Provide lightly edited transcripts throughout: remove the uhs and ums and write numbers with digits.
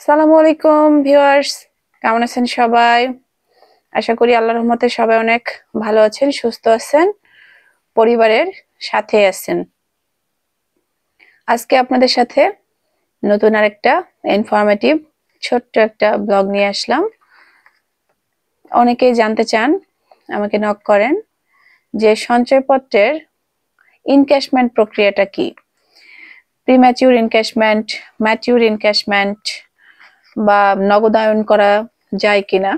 আসসালামু আলাইকুম ভিউয়ার্স, কেমন আছেন সবাই? আশা করি আল্লাহর রহমতে সবাই অনেক ভালো আছেন, সুস্থ আছেন, পরিবারের সাথে আছেন। আজকে আপনাদের সাথে নতুন আরেকটা ইনফরমেটিভ ছোট্ট একটা ব্লগ নিয়ে আসলাম। অনেকেই জানতে চান, আমাকে নক করেন যে সঞ্চয়পত্রের ইনক্যাশমেন্ট প্রক্রিয়াটা কি, প্রিম্যাচিউর ইনক্যাশমেন্ট, ম্যাচিউর ইনক্যাশমেন্ট বা নগদায়ন করা যায় কিনা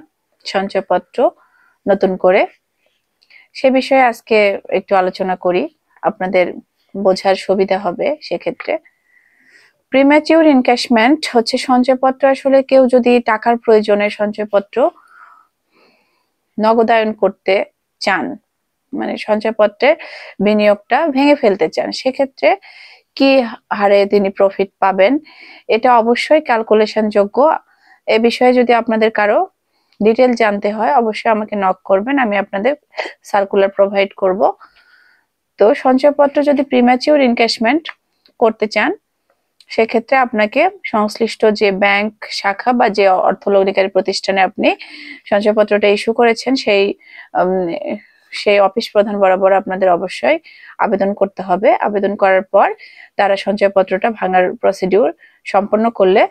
সঞ্চয়পত্র নতুন করে, সে বিষয়ে আজকে একটু আলোচনা করি, আপনাদের বোঝার সুবিধা হবে। সেক্ষেত্রে প্রিম্যাচিউর ইনক্যাশমেন্ট হচ্ছে সঞ্চয়পত্র, আসলে কেউ যদি টাকার প্রয়োজনে সঞ্চয়পত্র নগদায়ন করতে চান, মানে সঞ্চয়পত্রের বিনিয়োগটা ভেঙে ফেলতে চান, সেক্ষেত্রে কি হারে তিনি প্রফিট পাবেন, এটা অবশ্যই ক্যালকুলেশন যোগ্য। এ বিষয়ে যদি আপনাদের কারো ডিটেল জানতে হয় অবশ্যই আমাকে নক করবেন, আমি আপনাদের সার্কুলার প্রোভাইড করব। তো সঞ্চয়পত্র যদি প্রিম্যাচিউর ইনক্যাশমেন্ট করতে চান, সেক্ষেত্রে আপনাকে সংশ্লিষ্ট যে ব্যাংক শাখা বা যে অর্থলগ্নিকারী প্রতিষ্ঠানে আপনি সঞ্চয়পত্রটা ইস্যু করেছেন সেই অফিস প্রধান বরাবর আপনাদের অবশ্যই আবেদন করতে হবে। আবেদন করার পর তারা সঞ্চয়পত্রটা ভাঙার প্রসিডিউর সম্পন্ন করলে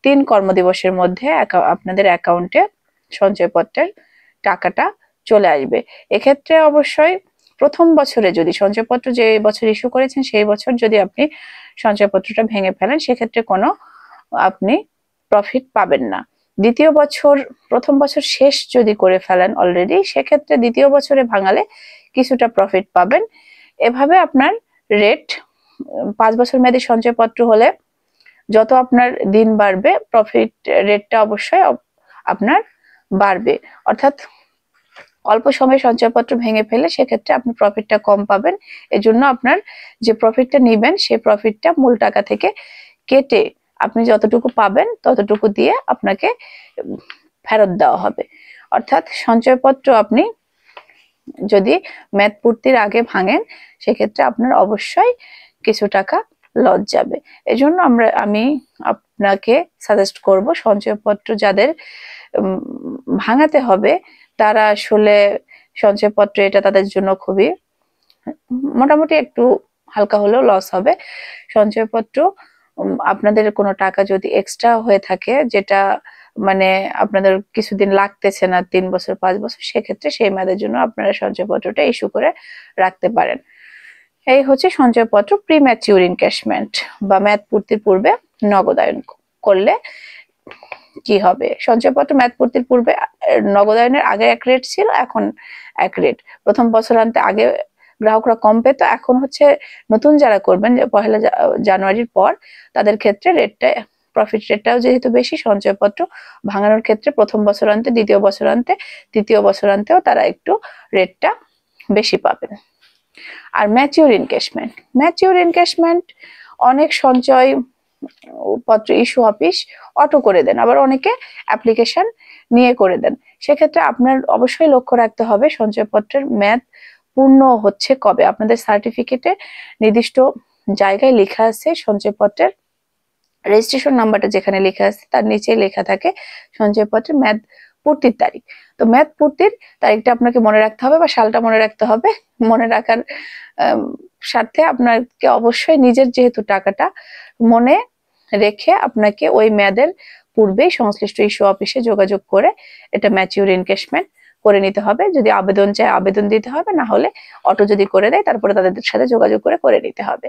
3 কর্মদিবসের মধ্যে আপনাদের অ্যাকাউন্টে সঞ্চয়পত্রের টাকাটা চলে আসবে। এক্ষেত্রে অবশ্যই প্রথম বছরে যদি সঞ্চয়পত্র যে বছর ইস্যু করেছেন সেই বছর যদি আপনি সঞ্চয়পত্রটা ভেঙে ফেলেন, সেক্ষেত্রে কোনো আপনি প্রফিট পাবেন না। দ্বিতীয় বছর, প্রথম বছর শেষ যদি করে ফেলেন অলরেডি, সেক্ষেত্রে দ্বিতীয় বছরে ভাঙালে কিছুটা প্রফিট পাবেন। এভাবে আপনার রেট 5 বছর মেয়াদী সঞ্চয়পত্র হলে যত আপনার দিন বাড়বে প্রফিট রেটটা অবশ্যই আপনার বাড়বে। অর্থাৎ অল্প সময়ে সঞ্চয়পত্র ভেঙে ফেলে সেক্ষেত্রে আপনি প্রফিটটা কম পাবেন। এজন্য আপনার যে প্রফিটটা নিবেন সেই প্রফিটটা মূল টাকা থেকে কেটে আপনি যতটুকু পাবেন ততটুকু দিয়ে আপনাকে ফেরত দেওয়া হবে। অর্থাৎ সঞ্চয়পত্র আপনি যদি মেয়াদ পূর্তির আগে ভাঙেন, সেক্ষেত্রে আপনার অবশ্যই কিছু টাকা লস যাবে। এজন্য আমি আপনাকে সাজেস্ট করব, সঞ্চয়পত্র যাদের ভাঙাতে হবে তারা আসলে সঞ্চয়পত্র এটা তাদের জন্য খুবই মোটামুটি একটু হালকা হলেও লস হবে। সঞ্চয়পত্র আপনাদের কোনো টাকা যদি এক্সট্রা হয়ে থাকে, যেটা মানে আপনাদের কিছুদিন লাগতেছে না, 3 বছর 5 বছর, সেক্ষেত্রে সেই মেয়াদের জন্য আপনারা সঞ্চয়পত্রটা ইস্যু করে রাখতে পারেন। এই হচ্ছে সঞ্চয়পত্র প্রিম্যাচিউর ইনক্যাশমেন্ট বা মেয়াদ পূর্তির পূর্বে নগদায়ন করলে কি হবে। সঞ্চয়পত্র মেয়াদ পূর্তির পূর্বে নগদায়নের আগে এক রেট ছিল, এখন এক রেট। প্রথম বছরান্তে আগে গ্রাহকরা কম পেত, এখন হচ্ছে নতুন যারা করবেন 1 জানুয়ারির পর তাদের ক্ষেত্রে রেটটা, প্রফিট রেটটাও যেহেতু বেশি, সঞ্চয়পত্র ভাঙানোর ক্ষেত্রে প্রথম বছরান্তে, দ্বিতীয় বছরান্তে, তৃতীয় বছরান্তেও তারা একটু রেটটা বেশি পাবেন। আর ম্যাচিউর ইনক্যাশমেন্ট অনেক সঞ্চয় পত্র ইস্যু অফিস অটো করে দেন, আবার অনেকে অ্যাপ্লিকেশন নিয়ে করে দেন। সেক্ষেত্রে আপনার অবশ্যই লক্ষ্য রাখতে হবে সঞ্চয়পত্রের মেয়াদ পূর্ণ হচ্ছে কবে। আপনাদের সার্টিফিকেটে নির্দিষ্ট জায়গায় লেখা আছে সঞ্চয়পত্রের রেজিস্ট্রেশন নাম্বারটা যেখানে লেখা আছে তার নিচে লেখা থাকে সঞ্চয়পত্রের মেয়াদ পূর্তির তারিখ। তো মেয়াদ পূর্তির তারিখটা আপনাকে মনে রাখতে হবে বা সালটা মনে রাখতে হবে। মনে রাখার স্বার্থে আপনাকে অবশ্যই নিজের যেহেতু টাকাটা মনে রেখে আপনাকে ওই মেয়াদের পূর্বেই সংশ্লিষ্ট ইস্যু অফিসে যোগাযোগ করে এটা ম্যাচিউর ইনক্যাশমেন্ট করে নিতে হবে। যদি আবেদন চায় আবেদন দিতে হবে, না হলে অটো যদি করে দেয় তারপরে তাদের সাথে যোগাযোগ করে নিতে হবে।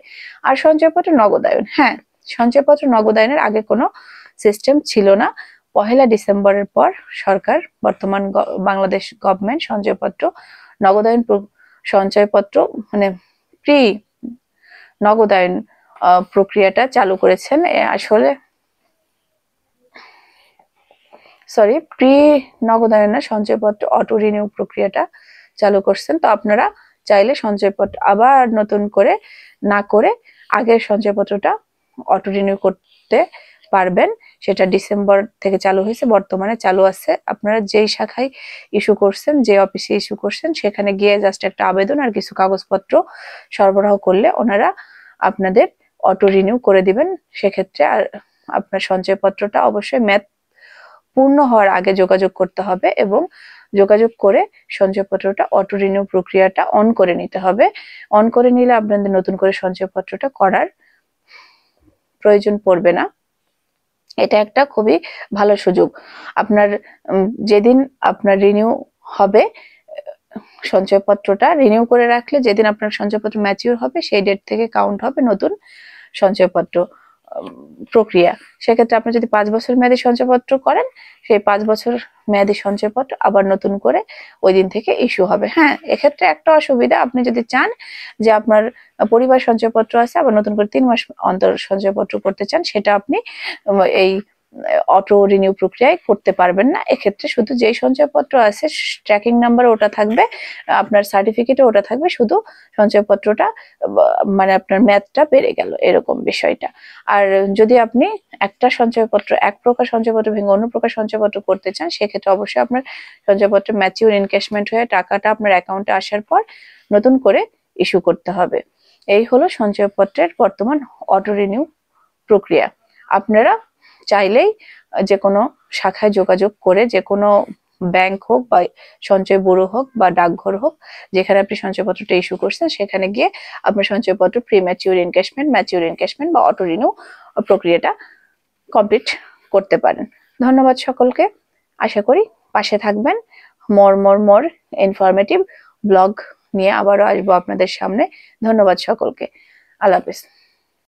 আর সঞ্চয়পত্র নগদায়ন, হ্যাঁ, সঞ্চয়পত্র নগদায়নের আগে কোনো সিস্টেম ছিল না। 1 ডিসেম্বরের পর সরকার, বর্তমান বাংলাদেশ গভর্নমেন্ট সঞ্চয়পত্র মানে প্রি নগদায়ন প্রক্রিয়াটা চালু করেছেন। আসলে প্রি নগদায়নের সঞ্চয়পত্র অটো রিনিউ প্রক্রিয়াটা চালু করছেন। তো আপনারা চাইলে সঞ্চয়পত্র আবার নতুন করে না করে আগের সঞ্চয়পত্রটা অটো রিনিউ করতে পারবেন। সেটা ডিসেম্বর থেকে চালু হয়েছে, বর্তমানে চালু আছে। আপনারা যেই শাখায় ইস্যু করছেন, যে অফিসে ইস্যু করছেন, সেখানে গিয়ে জাস্ট একটা আবেদন আর কিছু কাগজপত্র সরবরাহ করলে ওনারা আপনাদের অটো রিনিউ করে দিবেন। সেক্ষেত্রে আর আপনার সঞ্চয়পত্রটা অবশ্যই মেয়াদ পূর্ণ হওয়ার আগে যোগাযোগ করতে হবে এবং যোগাযোগ করে সঞ্চয়পত্রটা অটো রিনিউ প্রক্রিয়াটা অন করে নিতে হবে। অন করে নিলে আপনাদের নতুন করে সঞ্চয়পত্রটা করার প্রয়োজন পড়বে না। এটা একটা খুবই ভালো সুযোগ। আপনার যেদিন আপনার রিনিউ হবে সঞ্চয়পত্রটা রিনিউ করে রাখলে যেদিন আপনার সঞ্চয়পত্র ম্যাচিউর হবে সেই ডেট থেকে কাউন্ট হবে নতুন সঞ্চয়পত্র প্রক্রিয়া। সেক্ষেত্রে আপনি যদি 5 বছর মেয়াদী সঞ্চয়পত্র করেন, সেই 5 বছর মেয়াদী সঞ্চয়পত্র আবার নতুন করে ওই দিন থেকে ইস্যু হবে। হ্যাঁ, এক্ষেত্রে একটা অসুবিধা, আপনি যদি চান যে আপনার পরিবার সঞ্চয়পত্র আছে আবার নতুন করে 3 মাস অন্তর সঞ্চয়পত্র করতে চান, সেটা আপনি এই অটো রিনিউ প্রক্রিয়ায় করতে পারবেন না। এক্ষেত্রে শুধু যেই সঞ্চয়পত্র আছে ট্র্যাকিং নাম্বার ওটা থাকবে, আপনার সার্টিফিকেটে ওটা থাকবে, শুধু সঞ্চয়পত্রটা মানে আপনার মেয়াদটা বেড়ে গেল এরকম বিষয়টা। আর যদি আপনি একটা সঞ্চয়পত্র এক প্রকার সঞ্চয়পত্র ভেঙে অন্য প্রকার সঞ্চয়পত্র করতে চান, সেক্ষেত্রে অবশ্যই আপনার সঞ্চয়পত্র ম্যাচিউর এনক্যাশমেন্ট হয়ে টাকাটা আপনার অ্যাকাউন্টে আসার পর নতুন করে ইস্যু করতে হবে। এই হলো সঞ্চয়পত্রের বর্তমান অটো রিনিউ প্রক্রিয়া। আপনারা চাইলেই যে কোনো শাখায় যোগাযোগ করে, যে কোনো ব্যাংক হোক বা সঞ্চয় ব্যুরো হোক বা ডাকঘর হোক, যেখানে আপনি সঞ্চয়পত্রটা ইস্যু করছেন সেখানে গিয়ে আপনার সঞ্চয়পত্র pre mature encashment, mature encashment বা অটো রিনিউ প্রক্রিয়াটা কমপ্লিট করতে পারেন। ধন্যবাদ সকলকে। আশা করি পাশে থাকবেন। মোর ইনফরমেটিভ ব্লগ নিয়ে আবারও আসবো আপনাদের সামনে। ধন্যবাদ সকলকে। আল্লাহ হাফেজ।